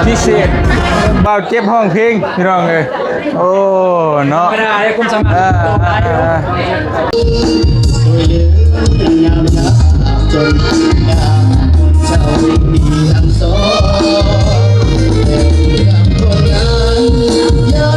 พิเศษเบาเจ็บห้องเพลงพี่น้องเลยโอ้เนาะไม่ได้คุณสมัครต่อไปจนงามเจ้าดีทั้งสองคนงานยาก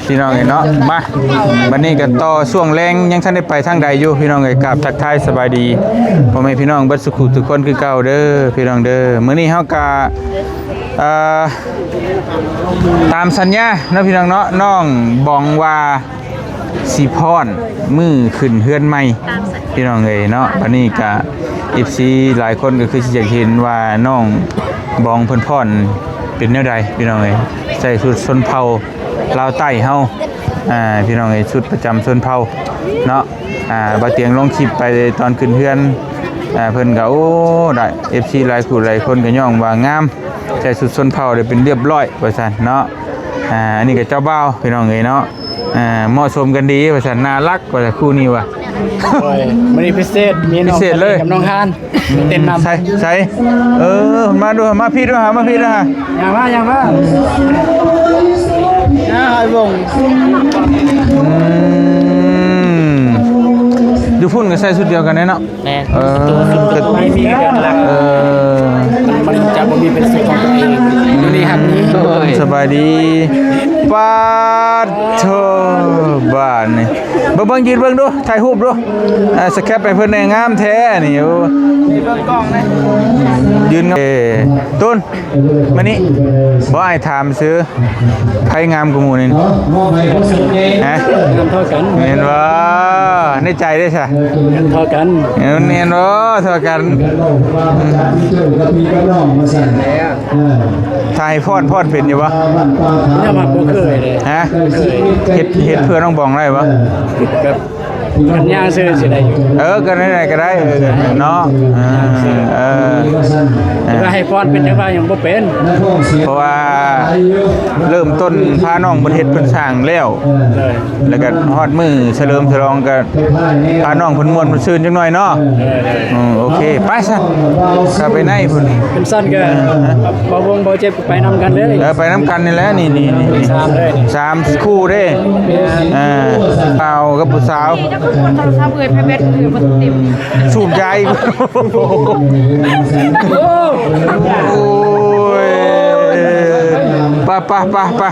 พี่น้องเนาะมาวันนี้กันต่อช่วงแรงยังท่านได้ไปทางใดอยู่พี่น้องกับทักทายสบายดีพ่อแม่พี่น้องเบิดสุขุทุกคนคือเก่าเด้อพี่น้องเด้อมื้อนี้เฮากะตามสัญญาเนาะพี่น้องเนาะน้องบองว่าสิพรมือขึ้นเฮือนใหม่พี่น้องเอ้ยเนาะวันนี้กะ FC หลายคนก็คือสิอยากเห็นว่าน้องบองเพิ่นพรเป็นแนวใดพี่น้องเอ้ยใส่ชุดชนเผ่าลาวใต้เฮาพี่น้องไอ้ชุดประจำชนเผ่าเนาะบ่เตียงลงคลิปไปตอนขึ้นเฮือนเพิ่นก็โอ้ได้ FC หลายคู่หลายคนก็ย่องว่างามใส่ชุดชนเผ่าได้เป็นเรียบร้อยว่าซั่นเนาะอันนี้ก็เจ้าบ่าวพี่น้องเอ้ยเนาะเหมาะสมกันดีว่าซั่นน่ารักว่าคู่นี้ว่ะมื้อนี้พิเศษมีน้องกับน้องฮานเต้นนำใส่มาดูมาพี่ด้วยมาพี่ด้วยอย่างว่าไอ้วงดูพุ่นก็ใส่ชุดเดียวกันเนาะตัวไม่มีกันหลักมันจะบ่มีเป็นสุดของตัวเองมื้อนี้ฮันนี้สบายดีปาโถบ้านนี่เบิ่งยืนเบิ่งดูถ่ายรูปดูสแคปไปเพิ่นงามแท้นี่เบิ่งกล้องนะยืนต้นมานี่บ่อ้ายถามซื้อใครงามกว่าหมู่นี่ฮะเท่ากันเห็นบ่ในใจได้ซะเท่ากันเห็นบ่เท่ากันถ่ายพอดเป็นอยู่บ่เนี่ยมาบ่เคยเลยฮะเฮ็ดเพื่อน้องบองได้บ่แบบกันย่างซื้อสิได้อยู่กันได้ก็ได้เนาะก็ให้พรเป็นจังว่ายังบ่เป็นเพราะว่าเริ่มต้นพาน้องเฮ็ดเพิ่นสร้างแล้วก็ฮอดมื้อเฉลิมฉลองก็พาน้องเพิ่นม่วนเพิ่นซื่นจังหน่อยเนาะโอเคไปซะก็ไปไหนพุ่นเป็นสั้นก็บ่วงบ่เจ็บไปนำกันเลยไปนำกันนี่แหละนี่3เลย3คู่เด้เอากับผู้สาวถ้าเบื่อไปเบ็ดคือมันเต็มสูบใจโอ้ยป่ะ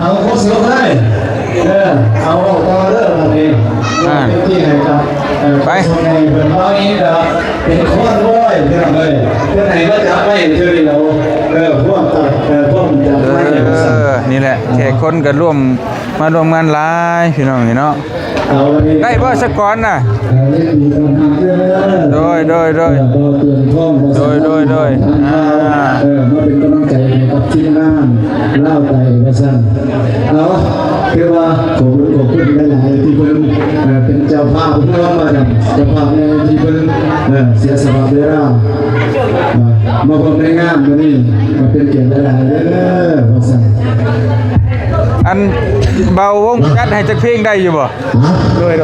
เอาโคเสียวได้เอาต่อเริ่มเองที่ไหนครับไปเป็นร้อยนี้นะเป็นข้อนร้อยที่ไหนเลยที่ไหนก็จะไม่เจอเราพวกจะไม่นี่แหละแขกคนก็มาร่วมงานหลายพี่น้องนี่เนาะได้บ่สักก่อนน่ะโดยมาเป็นกำลังใจกับทีมงานเล่าไปว่าซั่นแล้วคือว่าขอบคุณหลายๆที่เพิ่นเป็นเจ้าภาพเพื่อมาเจ้าภาพในที่เพิ่นเสียสละเวลามาพบในงานมื้อนี้มาเป็นเกียรติหลายๆเด้อว่าซั่นอันเบาวงจัดให้จักเพลงได้อยู่บ่ด้วยเ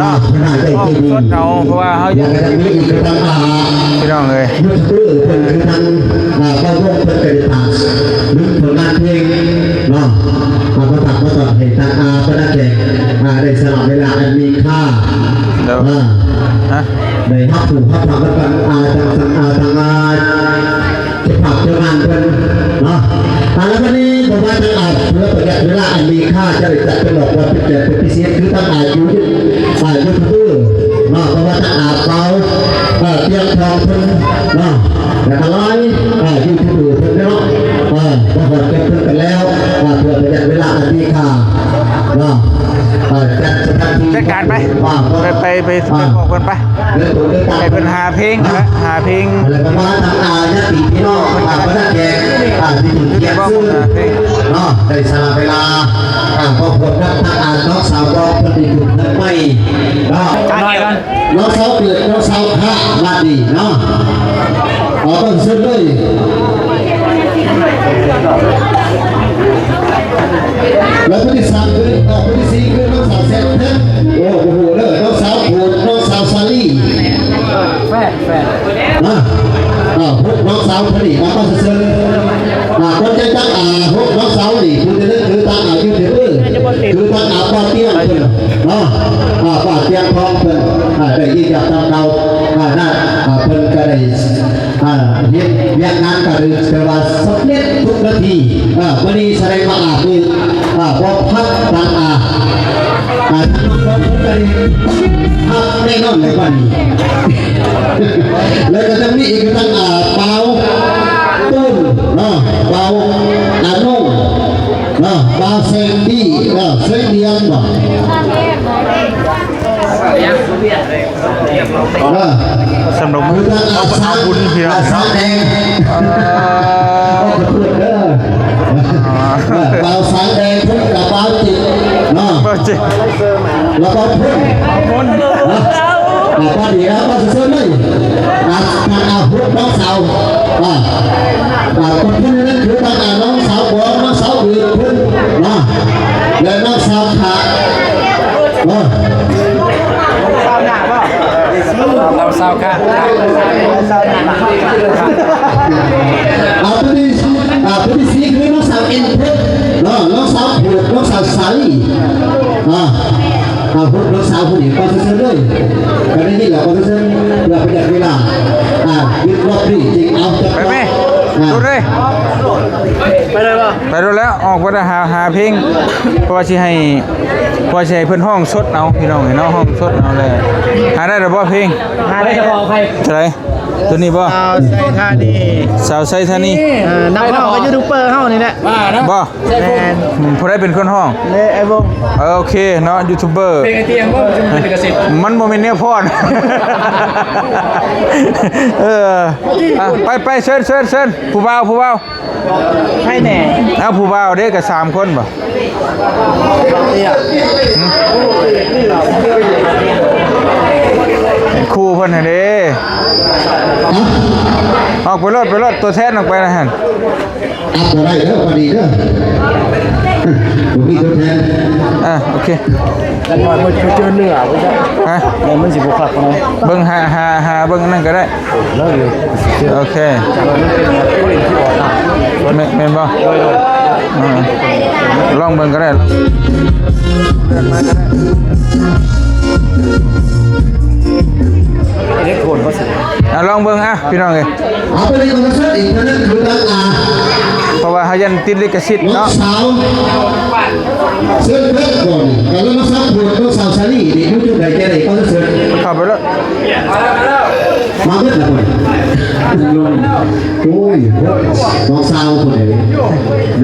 นาะห้องสดเอาเพราะว่าเฮายังพี่น้องเลยทางก็วงเพิ่นเป็นผลงานเพลง เนาะมาประทับมาต่อให้ทางอาพนักแขกได้สละเวลาอันมีค่า เดี๋ยวฮะ ได้ฮับถูกฮับผักกันทางจะผักจะงานกันเนาะแล้ววันนี้ผมว่าทางอาเพื่อประหยัดเวลาอันมีค่าจะได้จัดเป็นหลอกว่าเป็นพิเศษคือทางอาอยู่ฝ่ายยูทูบเบอร์เนาะเพราะว่าทางอาเขาเตรียมทองเพิ่นเนาะแต่ก็ร้อยยูทูบเบอร์เพิ่นเนาะพอหดเก็บเพิ่นกันแล้วเพื่อประหยัดเวลาอันมีค่าเนาะจัดการไปบอกกันไปให้เป็นหาเพลงนะหาเพลง แล้วก็มาทำญาติพี่น้องพระนักแขกที่ถึงเกียรติซื้อเนาะได้สละเวลาครอบครัวนักน้องสาวก็ปฏิบัตินั้นไม่เนาะน้องสาวเกิดน้องสาวพระมาดีเนาะต้นเส้นเลยแล้วผู้ที่สามคือผู้ที่สี่คือน้องสาวเซนเทนโอ้โหเลยน้องสาวโหดน้องสาวซาลี่แฟนนะพวกน้องสาวคนนี้มาก็เซิร์คนใจตั้งพวกน้องสาวนี่คือจะนึกคือตั้งอยู่เถอะคือตั้งป้าเตี้ยเนาะป้าเตี้ยพร้อมเพิ่นได้ยินจากทางเราน่าเพิ่นก็ได้เฮ็ดเวียกงานก็ได้แต่ว่าสำเร็จทุกนาทีวันนี้แสดงว่าคือบ่พักตั้งทั้งน้องก็ได้พักแน่นอนเลยวันนี้แล้วก็จะมีอีกตั้งเปาตุ้นเปานุ่งเปาเซนดี้เซนเดียนบ่สำหรับมือเอาบุญเพียงสาวแดงเปาสาวแดงพุ่งกับเปาจิตแล้วก็พุ่งพอดีแล้วก็เสริมเลยพูดน้องสาวคนพุ่งนั่นคือทางน้องสาวบัวน้องสาวเบือพุ่งแล้วน้องสาวขาเราเศร้าค่ะผู้ที่สี่คือน้องสาวเอ็นเพชรน้องสาวผูกน้องสาวสาลีพูดน้องสาวผู้หญิงก็เสริมเลยก็ได้นี่แหละก็เสริมเพื่อประหยัดเวลายึดรอบนี้จริงเอาจะไปไหมดูเลยไปเลยป่ะไปดูแล้วออกไปหาเพลงเพราะว่าให้เพื่อนห้องสดเอาพี่น้องเห็นเนาะห้องสดเอาเลยหาได้หรือเปล่าเพลงหาได้จะบอกใครอะไรตัวนี้ป่ะสาวไซธานีนักร้องกับยูทูบเบอร์เฮานี่แหละบ่พอได้เป็นคนห้องไอ้วงโอเคเนาะยูทูบเบอร์เพลงไอเตียงก็เป็นลิขสิทธิ์มันโมเมนต์เนี้ยพอดไปเชิญผู้บ่าวให้แน่เอาผู้บ่าวเด็กกับ3 คนบ่ครูเพิ่นเด้ออกไปรถตัวแทนออกไปนะฮะตัวได้เด้อพอดีเด้อผมมีตัวแทนโอเคแล้วมันเจอเนื้อบ่ใช่แล้วมันสิบ่คักเนาะเบิ่งหาเบิ่งนั่นก็ได้แล้วอยู่โอเคแม่นบ่ลองเบิ่งก็ได้เล็กโคนก็สิลองเบิ่งพี่น้องเอ้ยเอาไปเลยคนละอีกนั่นคือตั้งเพราะว่าเฮายันติดลิขสิทธิ์เนาะสาวเสื้อเพชรก่อนแล้วน้องสาวผูกน้องสาวชาลีนี่ยูทูบได้แค่ไหนก็เสื้อเข้าไปแล้วมาเบิดแล้วโอ้ยน้องสาวคนไหน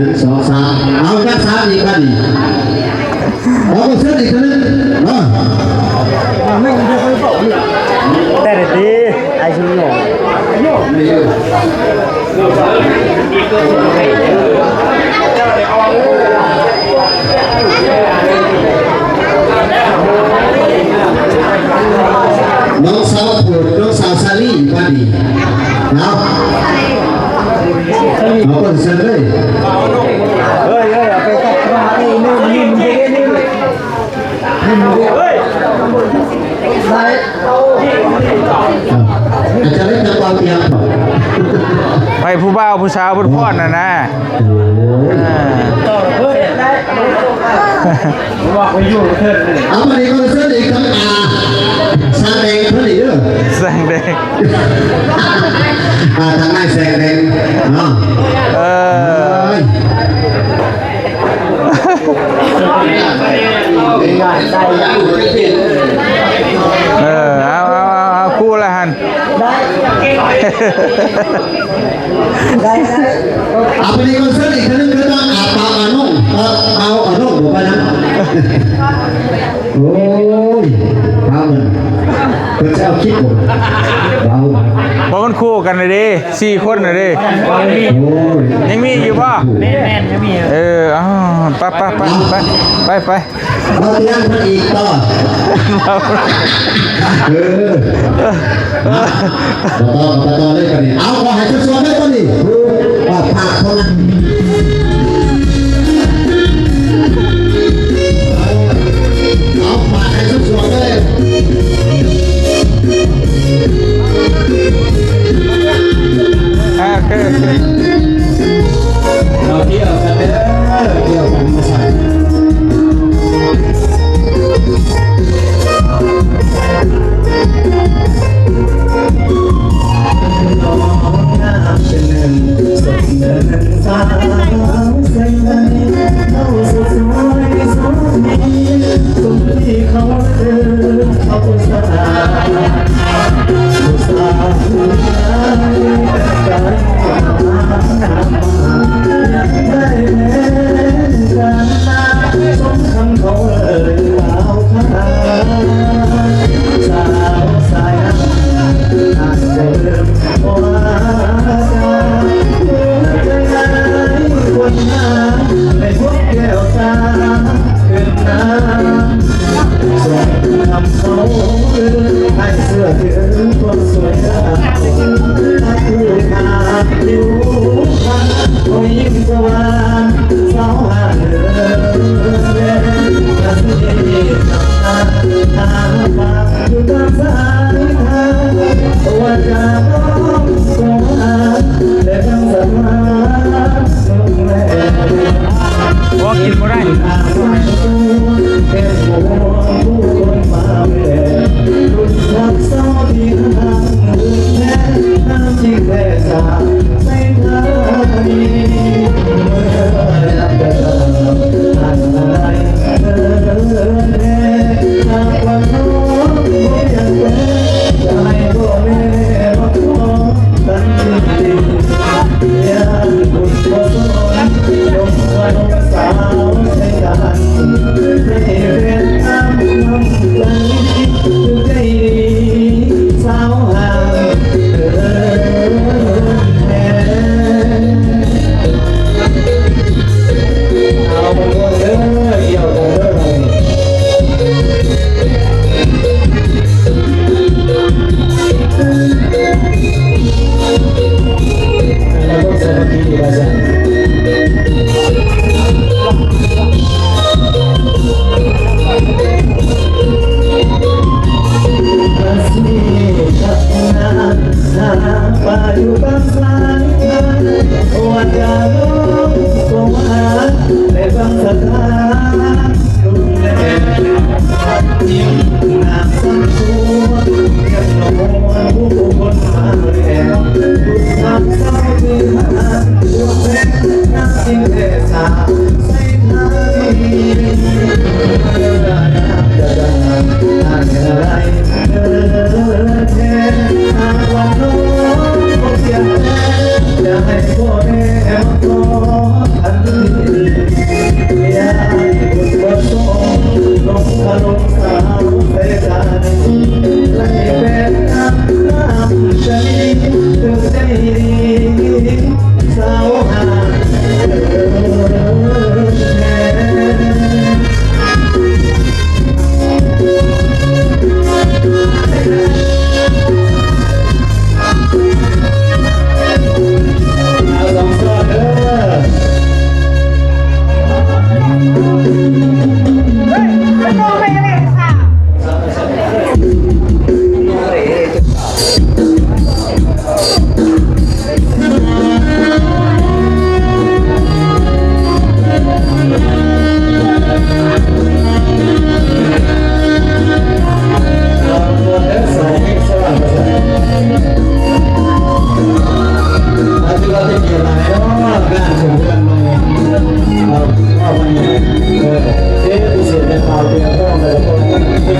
1 2 3เอาจัก3อีกกันดิเอาเสื้ออีกคนนึงแต่ดีไอ้ชิโน่น้องสาวผูกน้องสาวซาลี่กันดิเอาคนเสื้อเลยไปตัดมาไอ้นิ่มเฮ้ยอาจจะเล่นตะกอนเตียง ไปผู้บ่าวผู้สาวผู้พ่อนน่ะนะอ่า บอกไปอยู่เถิด เอามาดีก็เสื้อดีคำชาแดงเท่านี้เด้อ แสงแดง ทางนายแสงแดงเนาะ เออ เอาคู่ละหัน เอาไปดีก็เสื้อดีคนนึงก็ต้องอาปาอานุ่งเอาอานุ่งบอกไปนะโอ้ยเอาเลยเพื่อจะเอาคิดผมเอา เพราะมันคู่กันเลยดิ4 คนเลยดิ โอ้ย ยังมีอยู่ป่ะ แม่นจะมี ไป เราเลี้ยงคนอีกต่อต่อเลยกันนี่เอาขอให้ทุกส่วนได้ก่อนนี่ว่าผักเท่านั้นเอาผักให้ทุกส่วนเลย เราเที่ยวกันเด้อเที่ยวกันมาใส่เป็นหนึ่งสดเดินสาวใส่ใจเขาสดสวยสดดีตรงที่เขาเดินเขาสาผู้สาวผู้ชายกันได้แม้กันสมคำเขาเลยสาวขาสาวสายอาจจะเริ่มว่าคนหาไม่พบแก้วตาขึ้นน้ำส่งคำเขาให้เสื้อถึงความสวยงามถ้าคือขาดอยู่พันโอ้ยิ่งกว่าสาวหาเดินกันที่ทำทางฝากอยู่ตามสายทางตัวจะต้องส่งหาแต่ทำสัญญาว่ากินบ่ได้ เป็นหัวผู้คนมาเวรุ่นรักสาวที่ทางแท้น้ำที่แค่สาไม่ทายเมื่อนับเดิมผ่านไปเดินแน่หากว่าน้องไม่ยังเป็นใจก็ไม่รักน้องตั้งจริงอยากบุญกุศลยกวันสาวใช้กันให้เป็นน้ำน้ำใจคือใจดีสาวห่างเดินแทนเอาไปหมดเลยเดี่ยวกันเลยแล้วก็สวัสดีอาจารย์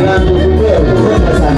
งานยูทูบเบอร์ทุกคนประสาน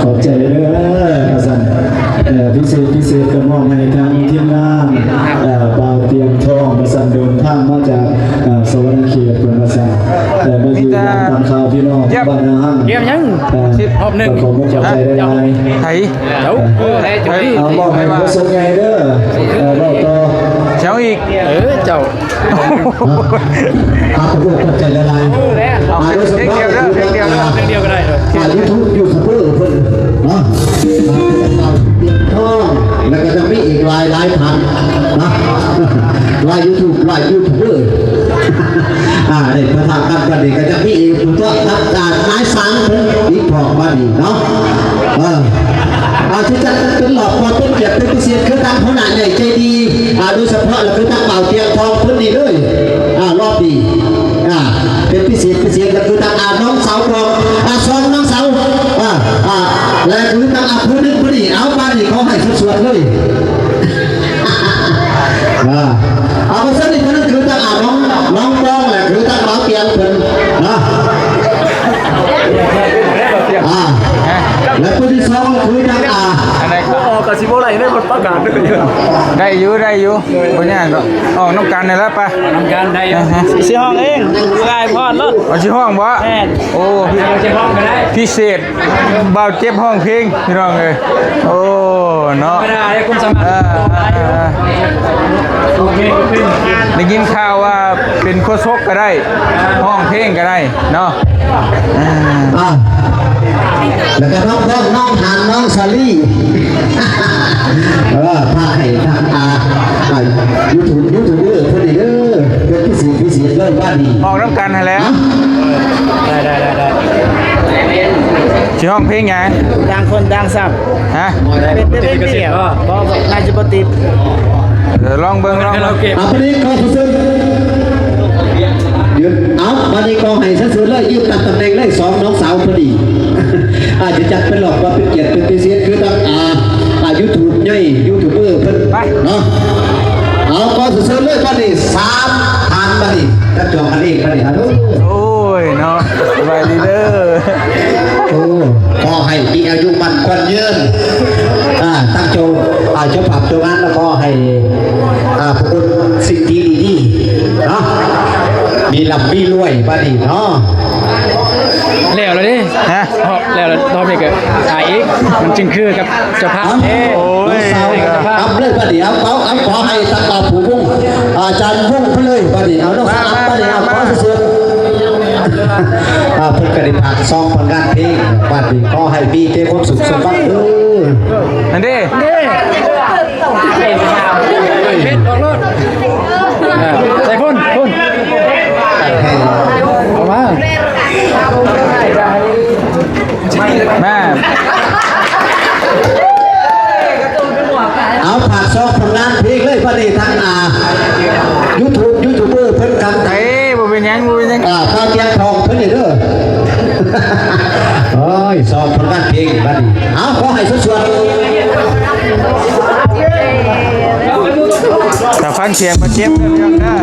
ขอบใจเลยอาจารย์พิเศษก็มอบให้ทางทีมงานบ่าวเตียงทองอาจารย์เดินทางมาจากสวรรค์เขตเป็นอาจารย์มาอยู่ตามข่าวพี่น้องบ้านนาฮั่ง เยี่ยมยังรอบหนึ่ง ขอบใจได้ไหม ไทย เจ้าเจ้าที่ เอาบอกให้ผู้ทรงใหญ่เด้อบอกต่อ เช้าอีก เจ้า อาขอบใจได้ไหม เอาเพลงเดียวเด้อเพลงเดียวเด้อ เรื่องเดียวก็ได้เลย ยูทูบเบอร์เพิ่นเนาะเตียงทองแล้วก็จะมีอีกหลายพันนะหลายยูทูบเบอร์ได้ประทานกันดีก็จะมีอีกตัวจากนายสังเพิ่นอีกพอกมาดีเนาะที่จะเป็นหลอกพอเป็นเกียรติเป็นพิเศษคือตั้งขนาดใหญ่ใจดีโดยเฉพาะเราคือตั้งเป่าเตียงทองเพิ่นดีเลยรอบดีเป็นพิเศษก็คือตั้งน้องสาวกองซ้อมน้องสาวและคือตั้งผู้นึงผู้ดีเอาบ้านนี่เขาให้สวดเลยเอาไปสักนิดนึงคือตั้งน้องกองแหละคือตั้งเป่าเตียงเพิ่นนะและผู้ที่ สองคือดังอา อันไหนครับ ออกกับซิโบไหลได้คนประกาศด้วย ได้อยู่บ่ยากดอกออกน้ำกันได้แล้วปะ ทำการได้ สิห้องเองกายพอดรถ เอาสิห้องบ่ แม่น โอ้ เฉพาะก็ได้ พิเศษเบาเจ็บห้องเพลงพี่น้องเอ้ยโอ้เนาะ ไม่ได้คุณสมัครต่อได้โอเคขึ้น ได้ยินข่าวว่าเป็นโคชกก็ได้ ห้องเพลงก็ได้เนาะอ่า แล้วก็น้องหันน้องซาลี่พาให้ทางยูทูบเด้อเพื่อนเด้อเป็นพิเศษเลยว่าดี ออกน้ำกันให้แล้ว ได้ สิห้องเพลงไง ดังคนดังซ้ำ ฮะ เป็นเดียวบอกนายจะปฏิบ เดี๋ยวลองเบิ่ง เราเก็บ เอาไปนี้ก็สุดยืนเอาวันนี้ก็ให้สุดเลยยืนตำแหน่งเลย2น้องสาวพอดี อาจจะจัดเป็นหลอกว่าเป็นเกียรติเป็นพิเศษคือต้องยูทูบย่อยยูทูบเบอร์เพิ่นเนาะเอาก็สุดเลยวันนี้3,000วันนี้จะจองกันเองวันนี้ฮัลโหล โอ้ยเนาะสบายดีเด้อ โอ้ขอให้มีอายุมันควันยืนตั้งโจเจ้าภาพเจ้างานแล้วก็ให้พวกคุณสิ่งดีๆเนาะมีลำมีรวยบ้านี้เนาะ แล้วเลยดิ ฮะ แล้วรอบนี้ก็ถ่ายอีกมันจึงคือกับเจ้าภาพ โอ้ยทำเลยบ้านี้เอาขอให้ตั้งเอาผู้วงอาจารย์วงไปเลยบ้านี้เอาน้องสาวบ้านี้เอาขอสุดเพื่อนกระดิ่งผักซองผลงานเพลงบ้านี้ขอให้มีเจ้าความสุขสมบัติอันนี้ เพชรออกรถใส่คนเอามา แม่ เอาผักซองผลงานเพลงเลยบ้านี้ทางยูทูบเบอร์เพิ่นกัน เอ้ยบ่เป็นหยัง ข้าวเตียงทองเพิ่นนี่เด้อโอ้ยซองผลงานเพลงบ้านี้เอาขอให้สวด ถ้าฟังเสียงมาเจ็บเด้อพี่น้องเด้อ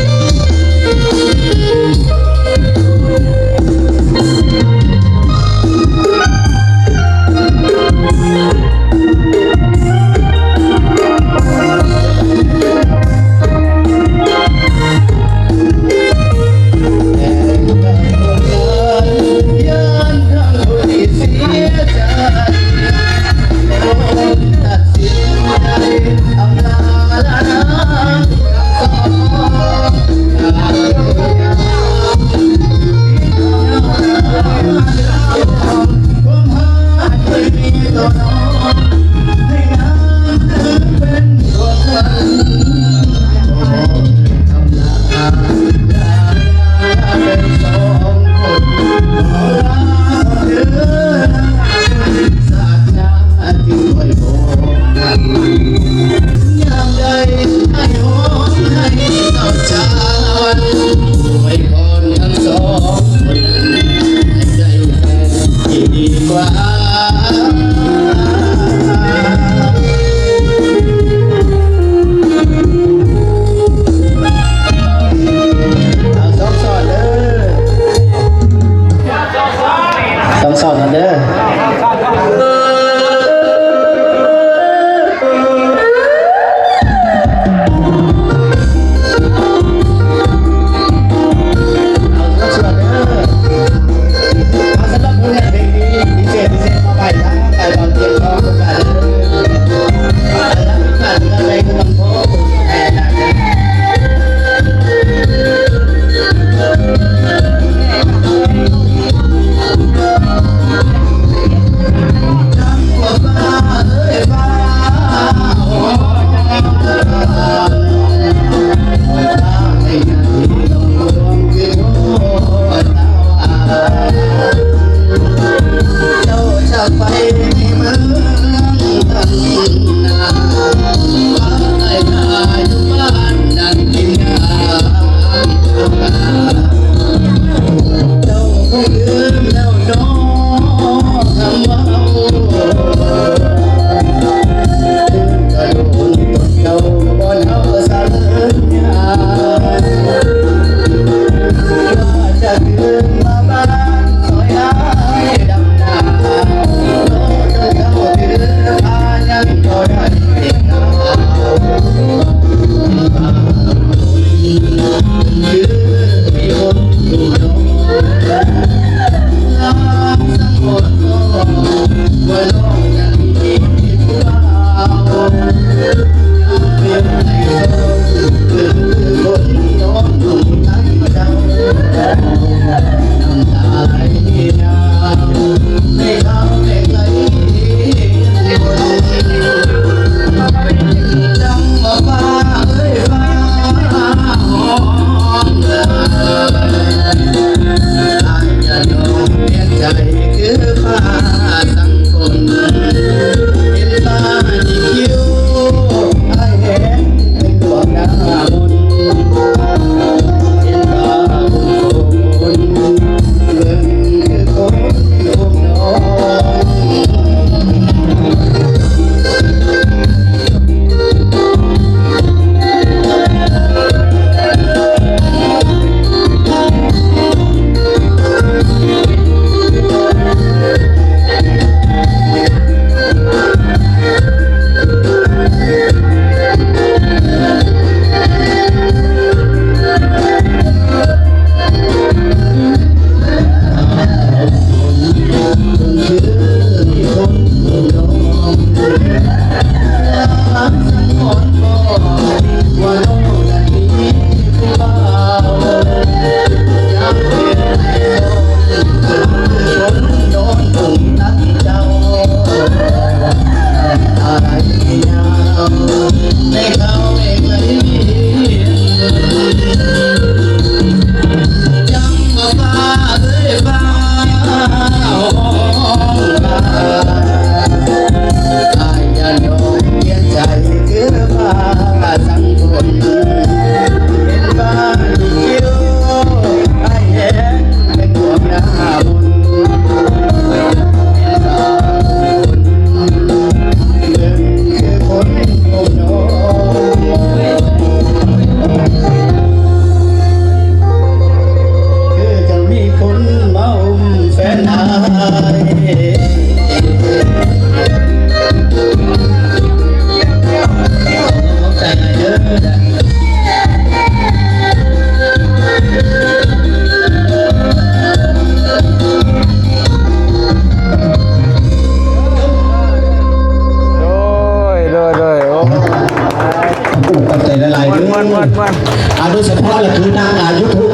โดยเฉพาะเลยคือนางยูทูบ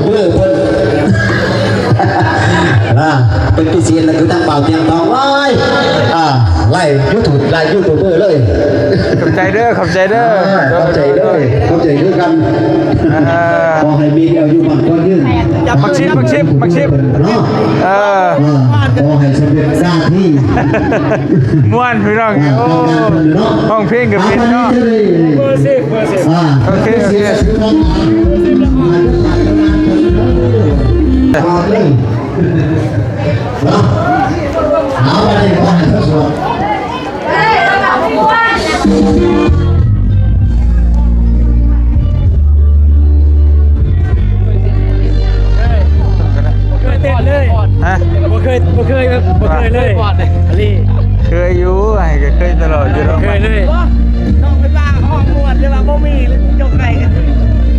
เบอร์เพิ่นเป็นพิเศษเลยคือนางเป่าเตียงทองไล่ยูทูบเบอร์เลย ขอบใจเด้อ เข้าใจด้วยกันขอให้มีอายุมันก็ยืน มักชิบเนาะขอให้สำเร็จหน้าที่ ม่วนพี่น้องโอ้ห้องเพลงกับเพลงเนาะโอเคเอาไปเลยก่อนนะครับเต้นเลย ฮะ บ่เคยเลยอลี เคยอยู่ไอ้ก็เคยตลอดอยู่เนาะ เคยเลยน้องไปบ้าห้องมวนใช่ป่ะบ่มีเลยยกไก่กัน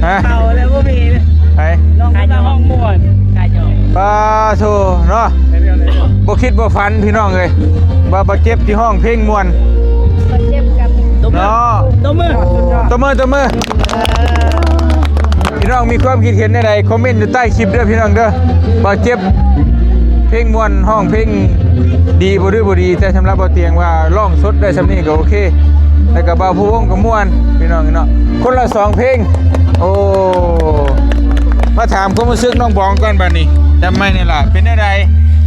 ฮะ เต่าเลยบ่มีเลย ไป น้องไปบ้าห้องมวนกายอ ปาโถเนาะบ่คิดบ่ฝันพี่น้องเอ้ยบ่เจ็บที่ห้องเพลงม่วน เจ็บกับ เนาะ ตัวมือ ตบมือพี่น้องมีความคิดเห็นใดๆคอมเมนต์อยู่ใต้คลิปเด้อพี่น้องเด้อบ่เจ็บเพลงม่วนห้องเพลงดีบ่ดีแต่สำหรับบ่เตียงว่าร้องสดได้ซำนี้ก็โอเคแล้วก็บ่าวผู้วงก็ม่วนพี่น้องเนาะคนละ2เพลงโอ้มาถามความรู้สึกน้องบองก่อนบัดนี้จำไม่นี่ล่ะเป็นจังได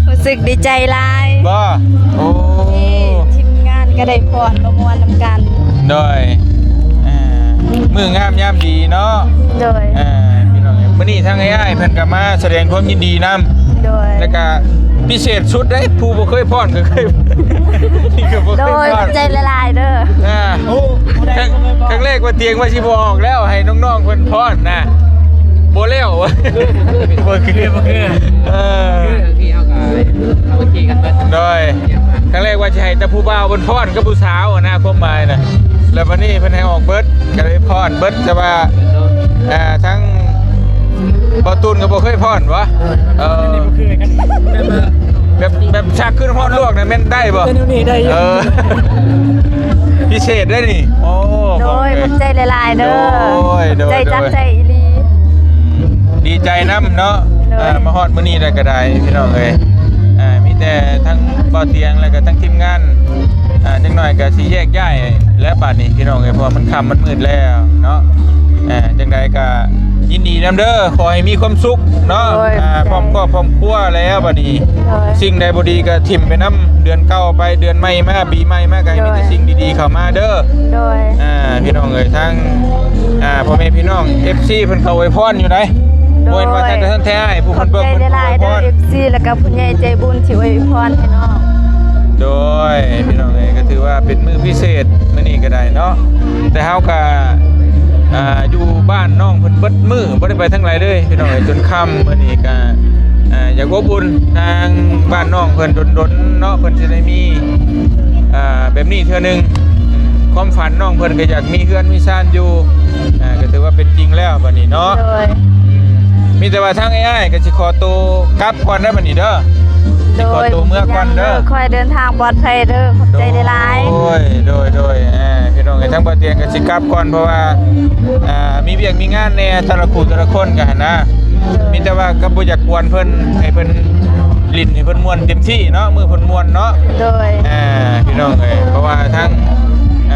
รู้สึกดีใจหลาย บ่โอ้ ที่ทีมงานก็ได้พรประมวลนำกัน โดยมื้องามยามดีเนาะ โดย พี่น้องมื้อนี้ทาง AI เพิ่นก็มาแสดงความยินดีนำ โดย แล้วก็พิเศษสุดได้ผู้บ่เคยพรก็เคย นี่ก็บ่ โด เคย ย พร ใจละลายเด้อ ครั้งแรกว่าเตียงว่าสิบ่ออกแล้วให้น้องๆเพิ่นพรนะบ่แล้วบ่คือพี่เอาไปขี่กันเบิด โดยครั้งแรกว่าสิให้แต่ผู้บ่าวเพิ่นพรกับผู้สาวนะความหมายน่ะแล้ววันนี้เพิ่นให้ออกเบิดก็เลยพรเบิดแต่ว่าทั้งบ่ตูนก็บ่เคยพรวะแบบฉากขึ้นฮอดลวกน่ะแม่นได้บ่ เต้นนี่ได้ พิเศษได้นี่โอ้ โดยมันใจละลายเด้อ โดย ใจจักใจอีหลี ดีใจน้ำเนาะ โดย มาฮอดมื้อนี้ได้ก็ได้พี่น้องเอ้ยมีแต่ทั้งบ่อเตียงแล้วก็ทั้งทีมงานจังหน่อยก็สิแยกย้ายแล้วบัดนี้พี่น้องเอ้ยเพราะมันค่ำมันมืดแล้วเนาะจังใดก็ยินดีนำเด้อขอให้มีความสุขเนาะพร้อมครอบพร้อมครัวแล้วบัดนี้ โดย สิ่งใดบ่ดีก็ทิ่มไปนำเดือนเก่าไปเดือนใหม่มาปีใหม่มาก็ให้มีแต่สิ่งดีๆเข้ามาเด้อ โดย พี่น้องเอ้ยทั้งพ่อแม่พี่น้อง FC เพิ่นเข้าอวยพรอยู่ไหนบ่เห็นว่าท่านแต่ท่านแท้ให้ผู้ ข เพิ่ อบ นเบิ่ง ใจ เพิ่น ละลาย อวยพ เด้อ ร FC แล้วก็ผู้ใหญ่ใจบุญที่อวยพรให้น้อง โดยพี่น้องเอ้ยก็ถือว่าเป็นมื้อพิเศษมื้อนี้ก็ได้เนาะแต่เฮาก็อยู่บ้านน้องเพิ่นเบิดมื้อบ่ได้ไปทางไหนเลยพี่น้องเอ้ยจนค่ำมื้อนี้ก็อยากอบอุ่นทางบ้านน้องเพิ่นดนๆเนาะเพิ่นสิได้มีแบบนี้เทื่อนึงความฝันน้องเพิ่นก็อยากมีเฮือนมีซ่านอยู่ก็ถือว่าเป็นจริงแล้วบัดนี้เนาะ โดย มีแต่ว่าทาง AI ก็สิขอตัวกลับก่อนได้บัดนี้เด้อสิขอตัวเมื่อก่อนเด้อ คอยเดินทางปลอดภัยเด้อขอบใจละลาย โอ้ยโดยพี่น้องไอ้ทั้งบ่เตียงก็สิกลับก่อนเพราะว่ามีเวียกมีงานแน่แต่ละคู่แต่ละคนก็หั่นนะมีแต่ว่าก็บ่อยากกวนเพิ่นให้เพิ่นลิ้นให้เพิ่นม่วนเต็มที่เนาะมื้อเพิ่นม่วนเนาะ โดย พี่น้องเอ้ยเพราะว่าทั้ง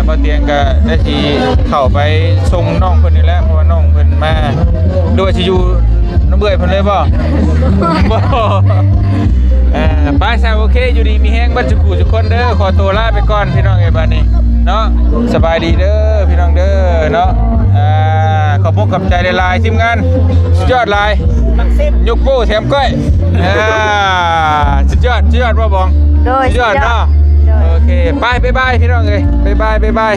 บ่เตียงก็ได้สิเข้าไปส่งน้องเพิ่นนี่แหละเพราะว่าน้องเพิ่นมาด้วยสิอยู่น้ำเบื่อเพิ่นเลยบ่ บ่ไปซะโอเคอยู่ดีมีแฮงเบัดจุกูทุกคนเด้อขอตัวลาไปก่อนพี่น้องเอ้ยบัดนี้เนาะสบายดีเด้อพี่น้องเด้อเนาะขอบคุณกับใจหลายๆทีมงานสุดยอดหลายยกโป้แถมก้อยสุดยอดบ่บอง โดย สุดยอดเนาะ โดย โอเคไปบ๊ายบายพี่น้องเอ้ยบ๊ายบาย